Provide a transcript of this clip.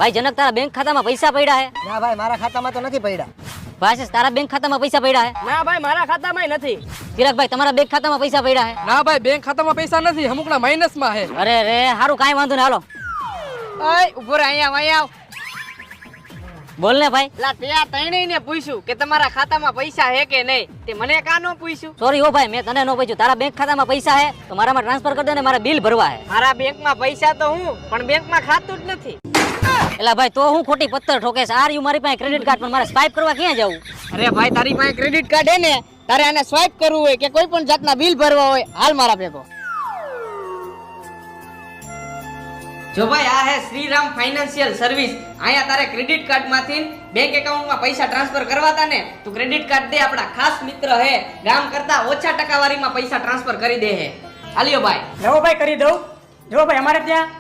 ભાઈ જનક તારા બેંક ખાતામાં પૈસા પડ્યા હે? ના ભાઈ મારા ખાતામાં તો નથી પડ્યા. ભાઈ તારા બેંક ખાતામાં પૈસા પડ્યા હે? ના ભાઈ મારા ખાતામાં નથી. ચિરાગભાઈ તમારા બેંક ખાતામાં પૈસા પડ્યા હે? ના ભાઈ બેંક ખાતામાં પૈસા નથી, અમુકના માઇનસમાં હે. અરે રે હારું કાંઈ વાંધો નહીં, હાલો ઓય ઉભો રહે, અહીંયા આવ. બોલ ને ભાઈ. લા તે આ ત્રણેયને પૂછ્યું કે તમારા ખાતામાં પૈસા હે કે નહીં, તે મને કા નો પૂછ્યું? સોરી હો ભાઈ, મેં તને નો પૂછ્યું. તારા બેંક ખાતામાં પૈસા હે તો મારામાં ટ્રાન્સફર કરી દે ને, મારા બિલ ભરવા હે. મારા બેંકમાં પૈસા તો હું, પણ બેંકમાં ખાતું જ નથી. એલા ભાઈ તો હું ખોટી પત્તર ઠોકે છે. આર યુ મારી પાસે ક્રેડિટ કાર્ડ, પણ મારે સ્વાઇપ કરવા ક્યાં જવું? અરે ભાઈ તારી પાસે ક્રેડિટ કાર્ડ હે ને, તારે આને સ્વાઇપ કરવું હોય કે કોઈ પણ જાતના બિલ ભરવા હોય, હાલ મારા ભેગો. જો ભાઈ આ હે શ્રીરામ ફાઇનાન્શિયલ સર્વિસ. અહીંયા તારે ક્રેડિટ કાર્ડ માંથી બેંક એકાઉન્ટમાં પૈસા ટ્રાન્સફર કરવાતા ને, તું ક્રેડિટ કાર્ડ દે, આપણા ખાસ મિત્ર હે, ગામ કરતા ઓછા ટકાવારીમાં પૈસા ટ્રાન્સફર કરી દે હે. હાલ્યો ભાઈ. જો ભાઈ કરી દઉં. જો ભાઈ અમારે ત્યાં